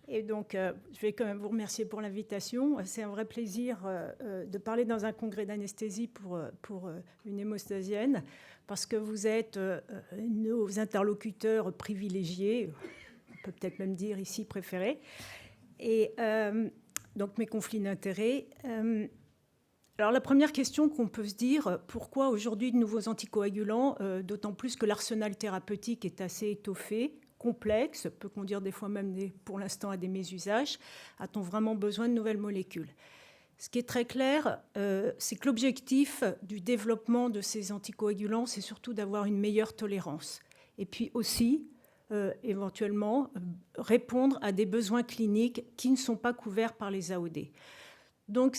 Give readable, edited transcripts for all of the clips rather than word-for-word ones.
Et donc, je vais quand même vous remercier pour l'invitation. C'est un vrai plaisir de parler dans un congrès d'anesthésie pour une hémostasienne, parce que vous êtes nos interlocuteurs privilégiés, on peut peut-être même dire ici préférés, et donc mes conflits d'intérêts. Alors la première question qu'on peut se dire, pourquoi aujourd'hui de nouveaux anticoagulants, d'autant plus que l'arsenal thérapeutique est assez étoffé, complexe, peut-on dire des fois même pour l'instant à des mésusages, a-t-on vraiment besoin de nouvelles molécules? Ce qui est très clair, c'est que l'objectif du développement de ces anticoagulants, c'est surtout d'avoir une meilleure tolérance. Et puis aussi, éventuellement, répondre à des besoins cliniques qui ne sont pas couverts par les AOD. Donc,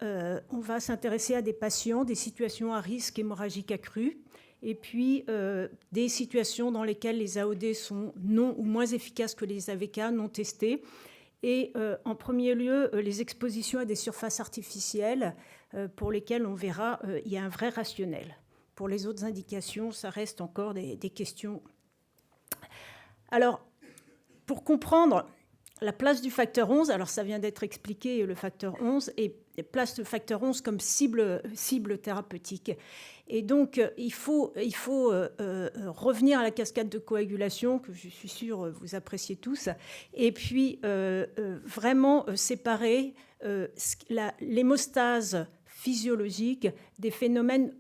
on va s'intéresser à des patients, des situations à risque hémorragique accru, et puis des situations dans lesquelles les AOD sont non ou moins efficaces que les AVK, non testés. Et en premier lieu, les expositions à des surfaces artificielles pour lesquelles on verra il y a un vrai rationnel. Pour les autres indications, ça reste encore des questions. Alors, pour comprendre la place du facteur 11, alors ça vient d'être expliqué, le facteur 11, et place le facteur 11 comme cible thérapeutique. Et donc, il faut revenir à la cascade de coagulation, que je suis sûre vous appréciez tous, et puis vraiment séparer l'hémostase physiologique des phénomènes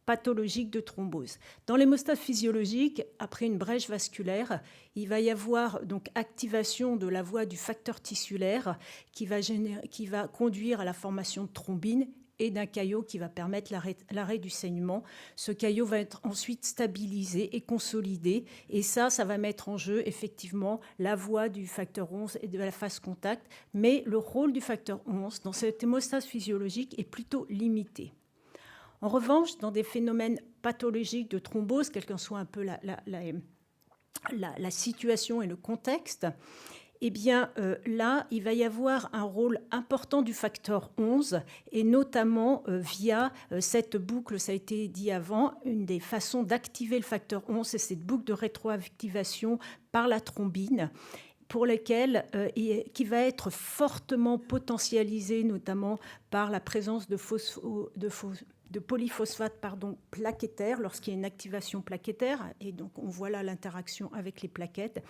pathologique de thrombose. Dans l'hémostase physiologique, après une brèche vasculaire, il va y avoir donc activation de la voie du facteur tissulaire qui va conduire à la formation de thrombine et d'un caillot qui va permettre l'arrêt du saignement. Ce caillot va être ensuite stabilisé et consolidé, et ça va mettre en jeu effectivement la voie du facteur 11 et de la phase contact, mais le rôle du facteur 11 dans cette hémostase physiologique est plutôt limité. En revanche, dans des phénomènes pathologiques de thrombose, quelle qu'en soit un peu la situation et le contexte, eh bien là, il va y avoir un rôle important du facteur 11, et notamment via cette boucle, ça a été dit avant, une des façons d'activer le facteur 11, c'est cette boucle de rétroactivation par la thrombine, pour lesquelles qui va être fortement potentialisée, notamment par la présence de polyphosphate plaquettaire lorsqu'il y a une activation plaquettaire, et donc on voit là l'interaction avec les plaquettes.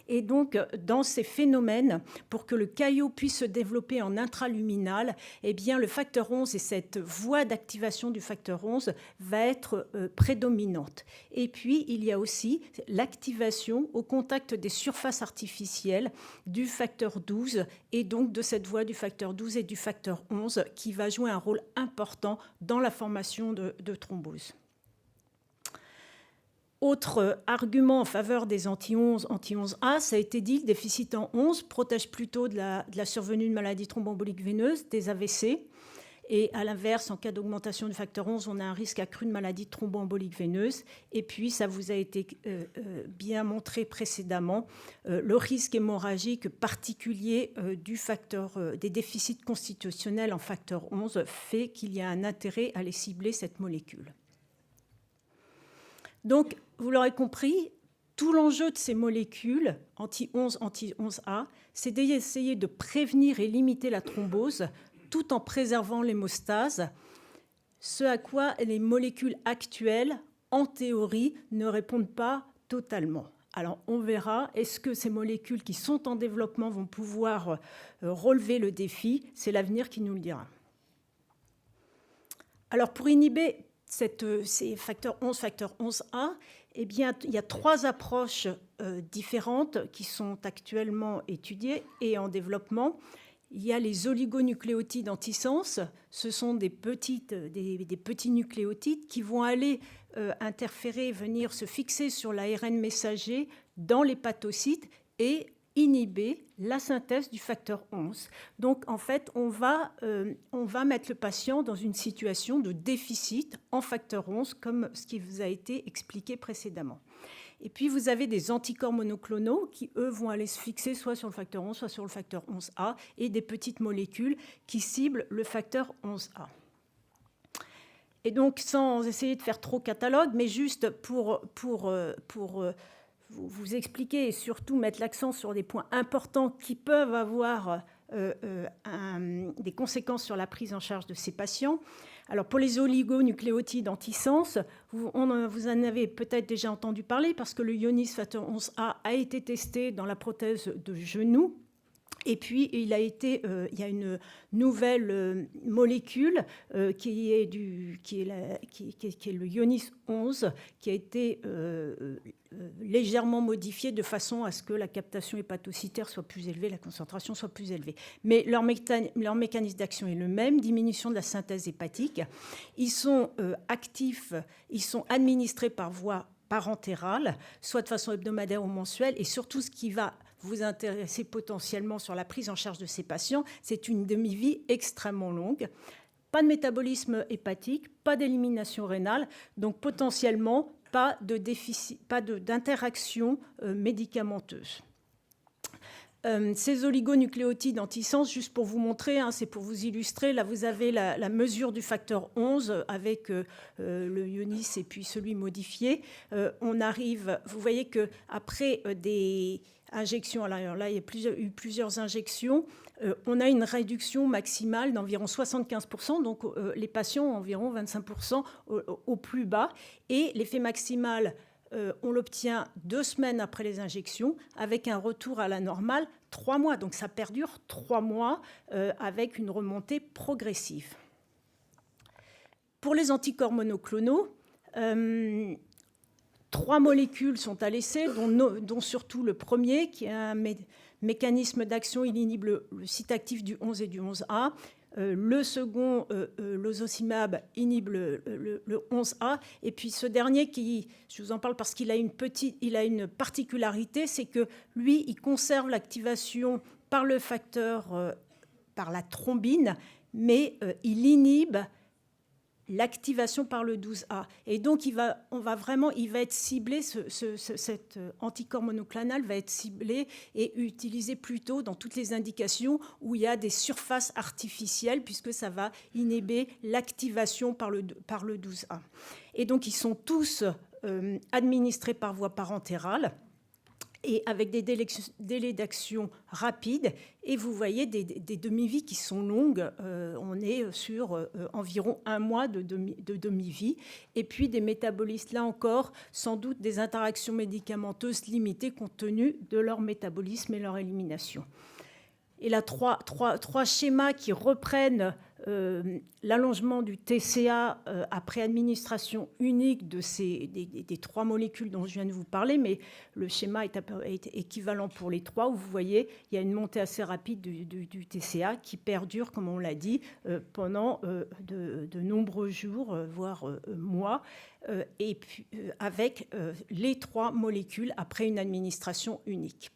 Et donc dans ces phénomènes, pour que le caillot puisse se développer en intraluminal, eh bien le facteur 11 et cette voie d'activation du facteur 11 va être prédominante. Et puis il y a aussi l'activation au contact des surfaces artificielles du facteur 12, et donc de cette voie du facteur 12 et du facteur 11 qui va jouer un rôle important dans la formation de thrombose. Autre argument en faveur des anti-11, anti-11A, ça a été dit, le déficit en 11 protège plutôt de la survenue de maladies thromboemboliques veineuses, des AVC. Et à l'inverse, en cas d'augmentation du facteur 11, on a un risque accru de maladie thromboembolique veineuse. Et puis, ça vous a été bien montré précédemment, le risque hémorragique particulier des déficits constitutionnels en facteur 11 fait qu'il y a un intérêt à aller cibler cette molécule. Donc, vous l'aurez compris, tout l'enjeu de ces molécules anti-11, anti-11A, c'est d'essayer de prévenir et limiter la thrombose tout en préservant l'hémostase, ce à quoi les molécules actuelles, en théorie, ne répondent pas totalement. Alors, on verra, est-ce que ces molécules qui sont en développement vont pouvoir relever le défi? C'est l'avenir qui nous le dira. Alors, pour inhiber ces facteurs 11, facteur 11A, eh bien, il y a 3 approches différentes qui sont actuellement étudiées et en développement. Il y a les oligonucléotides antisense. Ce sont des petits nucléotides qui vont aller interférer, venir se fixer sur l'ARN messager dans l'hépatocyte et inhiber la synthèse du facteur 11. Donc, en fait, on va mettre le patient dans une situation de déficit en facteur 11, comme ce qui vous a été expliqué précédemment. Et puis, vous avez des anticorps monoclonaux qui, eux, vont aller se fixer soit sur le facteur 11, soit sur le facteur 11A, et des petites molécules qui ciblent le facteur 11A. Et donc, sans essayer de faire trop catalogue, mais juste pour vous expliquer et surtout mettre l'accent sur des points importants qui peuvent avoir des conséquences sur la prise en charge de ces patients. Alors pour les oligonucléotides antisens, vous en avez peut-être déjà entendu parler parce que le Ionis facteur 11A a été testé dans la prothèse de genou. Et puis, il y a une nouvelle molécule qui est le Ionis 11, qui a été légèrement modifiée de façon à ce que la captation hépatocytaire soit plus élevée, la concentration soit plus élevée. Mais leur mécanisme d'action est le même, diminution de la synthèse hépatique. Ils sont actifs, ils sont administrés par voie parentérale, soit de façon hebdomadaire ou mensuelle, et surtout ce qui va vous intéresser potentiellement sur la prise en charge de ces patients, c'est une demi-vie extrêmement longue. Pas de métabolisme hépatique, pas d'élimination rénale, donc potentiellement pas d'interaction médicamenteuse. Ces oligonucléotides antisens, juste pour vous montrer, c'est pour vous illustrer, là vous avez la mesure du facteur 11 avec le Ionis et puis celui modifié. On arrive, vous voyez qu'après des injections, alors là il y a eu plusieurs injections, on a une réduction maximale d'environ 75%, donc les patients ont environ 25% au plus bas, et l'effet maximal on l'obtient 2 semaines après les injections, avec un retour à la normale 3 mois. Donc ça perdure 3 mois avec une remontée progressive. Pour les anticorps monoclonaux, 3 molécules sont à l'essai, dont surtout le premier, qui a un mécanisme d'action, il inhibe le site actif du 11 et du 11A. Le second, l'osocimab, inhibe le 11A. Et puis ce dernier, je vous en parle parce qu'il a une particularité, c'est que lui, il conserve l'activation par le facteur, par la thrombine, mais il inhibe l'activation par le 12A. Et donc, il va être ciblé, cet anticorps monoclonal va être ciblé et utilisé plutôt dans toutes les indications où il y a des surfaces artificielles, puisque ça va inhiber l'activation par le 12A. Et donc, ils sont tous administrés par voie parentérale et avec des délais d'action rapides. Et vous voyez des demi-vies qui sont longues. On est sur environ 1 mois de demi-vie. Et puis des métabolistes, là encore, sans doute des interactions médicamenteuses limitées compte tenu de leur métabolisme et leur élimination. Et là, trois schémas qui reprennent l'allongement du TCA après administration unique des 3 molécules dont je viens de vous parler, mais le schéma est équivalent pour les 3, où vous voyez, il y a une montée assez rapide du TCA qui perdure, comme on l'a dit, pendant de nombreux jours, voire mois, et puis, avec les 3 molécules après une administration unique.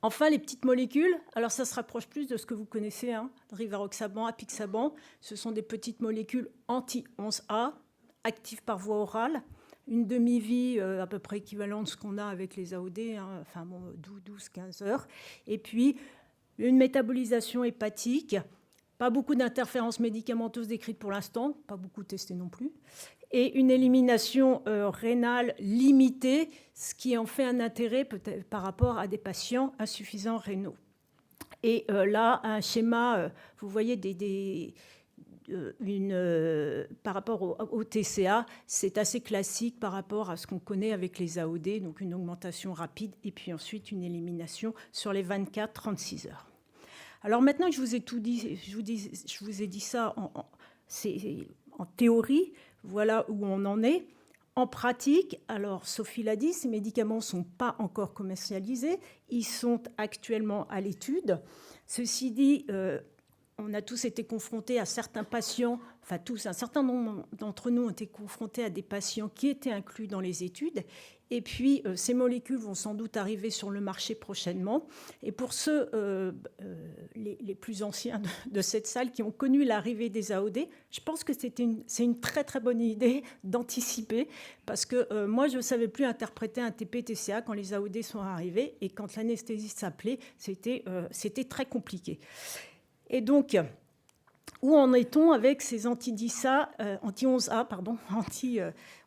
Enfin, les petites molécules, alors ça se rapproche plus de ce que vous connaissez, rivaroxaban, apixaban. Ce sont des petites molécules anti-11A, actives par voie orale, une demi-vie à peu près équivalente de ce qu'on a avec les AOD, 12-15 heures. Et puis, une métabolisation hépatique, pas beaucoup d'interférences médicamenteuses décrites pour l'instant, pas beaucoup testées non plus, et une élimination rénale limitée, ce qui en fait un intérêt peut-être par rapport à des patients insuffisants rénaux. Et là, un schéma, vous voyez, par rapport au TCA, c'est assez classique par rapport à ce qu'on connaît avec les AOD, donc une augmentation rapide et puis ensuite une élimination sur les 24-36 heures. Alors maintenant que je vous ai tout dit, je vous ai dit ça en théorie, voilà où on en est. En pratique, alors Sophie l'a dit, ces médicaments ne sont pas encore commercialisés, ils sont actuellement à l'étude. Ceci dit, on a tous été confrontés à certains patients, enfin tous, un certain nombre d'entre nous ont été confrontés à des patients qui étaient inclus dans les études. Et puis, ces molécules vont sans doute arriver sur le marché prochainement. Et pour ceux, les plus anciens de cette salle, qui ont connu l'arrivée des AOD, je pense que c'est une très, très bonne idée d'anticiper. Parce que moi, je ne savais plus interpréter un TP-TCA quand les AOD sont arrivés. Et quand l'anesthésiste s'appelait, c'était très compliqué. Et donc, Où en est-on avec ces anti-11A,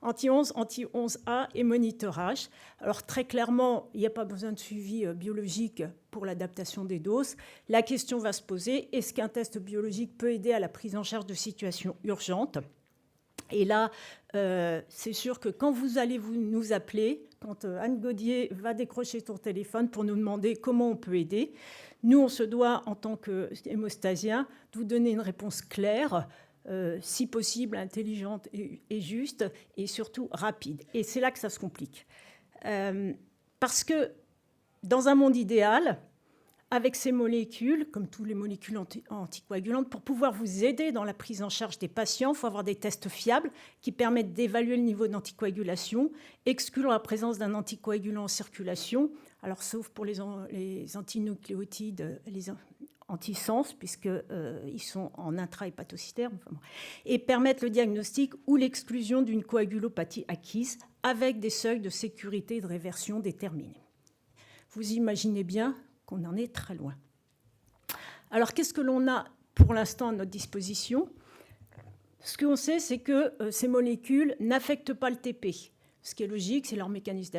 anti-11A et monitorage? Alors très clairement, il n'y a pas besoin de suivi biologique pour l'adaptation des doses. La question va se poser, est-ce qu'un test biologique peut aider à la prise en charge de situations urgentes? Et là, c'est sûr que quand vous allez nous appeler, quand Anne Gaudier va décrocher son téléphone pour nous demander comment on peut aider, nous, on se doit, en tant qu'hémostasien, de vous donner une réponse claire, si possible intelligente et juste, et surtout rapide. Et c'est là que ça se complique. Parce que dans un monde idéal, avec ces molécules, comme toutes les molécules anticoagulantes, pour pouvoir vous aider dans la prise en charge des patients, il faut avoir des tests fiables qui permettent d'évaluer le niveau d'anticoagulation, exclure la présence d'un anticoagulant en circulation, alors sauf pour les antinucléotides, les antisens, puisqu'ils sont en intra-hépatocytaire, et permettre le diagnostic ou l'exclusion d'une coagulopathie acquise avec des seuils de sécurité et de réversion déterminés. Vous imaginez bien qu'on en est très loin. Alors, qu'est-ce que l'on a pour l'instant à notre disposition? Ce qu'on sait, c'est que ces molécules n'affectent pas le TP. Ce qui est logique, c'est leur mécanisme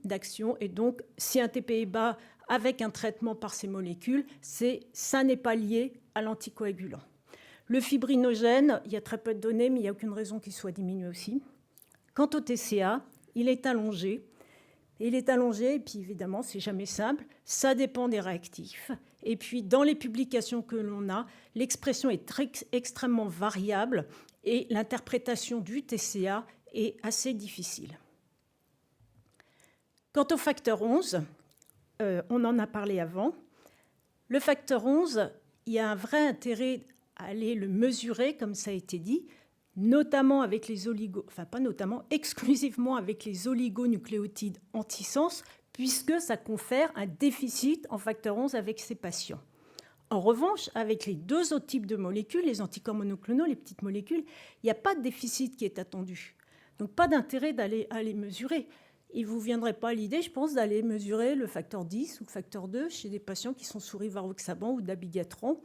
d'action. Et donc, si un TP est bas avec un traitement par ces molécules, ça n'est pas lié à l'anticoagulant. Le fibrinogène, il y a très peu de données, mais il n'y a aucune raison qu'il soit diminué aussi. Quant au TCA, il est allongé. Il est allongé, et puis évidemment, c'est jamais simple. Ça dépend des réactifs. Et puis, dans les publications que l'on a, l'expression est extrêmement variable et l'interprétation du TCA est assez difficile. Quant au facteur 11, on en a parlé avant. Le facteur 11, il y a un vrai intérêt à aller le mesurer, comme ça a été dit, notamment avec les exclusivement avec les oligonucléotides antisens, puisque ça confère un déficit en facteur 11 avec ces patients. En revanche, avec les deux autres types de molécules, les anticorps monoclonaux, les petites molécules, il n'y a pas de déficit qui est attendu. Donc pas d'intérêt d'aller les mesurer. Il ne vous viendrait pas l'idée, je pense, d'aller mesurer le facteur 10 ou le facteur 2 chez des patients qui sont sous rivaroxaban ou dabigatran,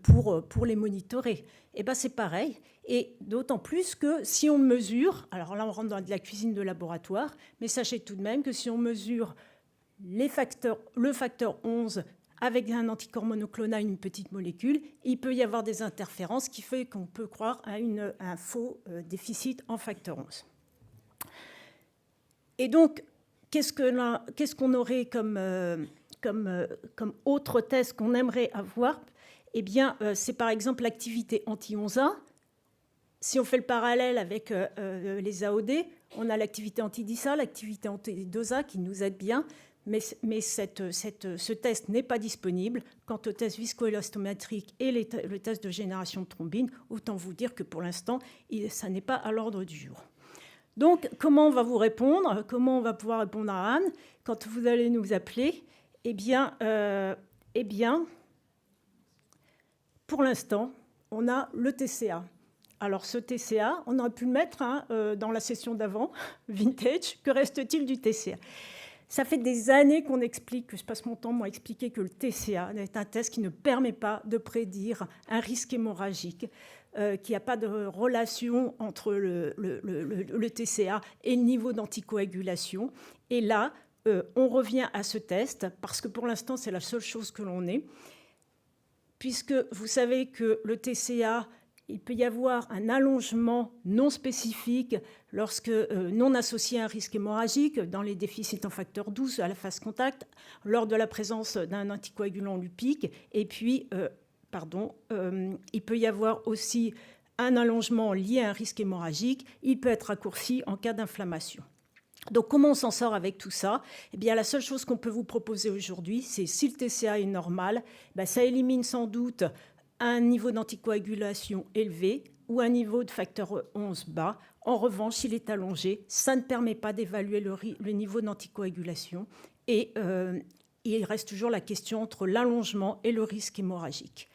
pour les monitorer. Et ben c'est pareil, et d'autant plus que si on mesure, alors là on rentre dans de la cuisine de laboratoire, mais sachez tout de même que si on mesure le facteur 11 avec un anticorps monoclonal, une petite molécule, il peut y avoir des interférences qui fait qu'on peut croire à un faux déficit en facteur 11. Et donc, qu'est-ce qu'on aurait comme autre test qu'on aimerait avoir? Eh bien, c'est par exemple l'activité anti-11A. Si on fait le parallèle avec les AOD, on a l'activité anti-10A, l'activité anti-2A qui nous aide bien, mais ce test n'est pas disponible. Quant au test viscoélastométrique et le test de génération de thrombine, autant vous dire que pour l'instant, ça n'est pas à l'ordre du jour. Donc, comment on va vous répondre? Comment on va pouvoir répondre à Anne quand vous allez nous appeler? Eh bien, pour l'instant, on a le TCA. Alors, ce TCA, on aurait pu le mettre dans la session d'avant, vintage. Que reste-t-il du TCA? Ça fait des années qu'on explique, que je passe mon temps à expliquer que le TCA est un test qui ne permet pas de prédire un risque hémorragique, qu'il n'y a pas de relation entre le TCA et le niveau d'anticoagulation. Et là, on revient à ce test, parce que pour l'instant, c'est la seule chose que l'on ait. Puisque vous savez que le TCA, il peut y avoir un allongement non spécifique lorsque non associé à un risque hémorragique dans les déficits en facteur 12 à la phase contact, lors de la présence d'un anticoagulant lupique. Et puis, il peut y avoir aussi un allongement lié à un risque hémorragique. Il peut être raccourci en cas d'inflammation. Donc, comment on s'en sort avec tout ça? Eh bien, la seule chose qu'on peut vous proposer aujourd'hui, c'est si le TCA est normal, ça élimine sans doute un niveau d'anticoagulation élevé ou un niveau de facteur 11 bas. En revanche, s'il est allongé, ça ne permet pas d'évaluer le niveau d'anticoagulation et il reste toujours la question entre l'allongement et le risque hémorragique.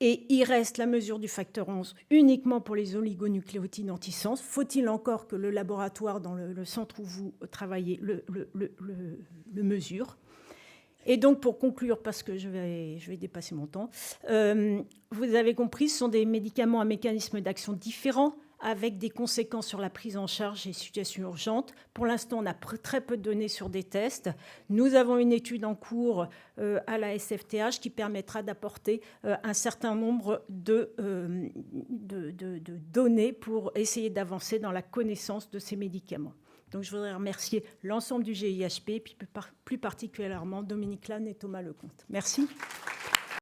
Et il reste la mesure du facteur 11 uniquement pour les oligonucléotides antisens. Faut-il encore que le laboratoire dans le centre où vous travaillez le mesure? Et donc, pour conclure, parce que je vais dépasser mon temps, vous avez compris, ce sont des médicaments à mécanisme d'action différents, avec des conséquences sur la prise en charge et situations urgentes. Pour l'instant, on a très peu de données sur des tests. Nous avons une étude en cours à la SFTH qui permettra d'apporter un certain nombre de données pour essayer d'avancer dans la connaissance de ces médicaments. Donc, je voudrais remercier l'ensemble du GIHP, puis plus particulièrement Dominique Lannes et Thomas Lecomte. Merci.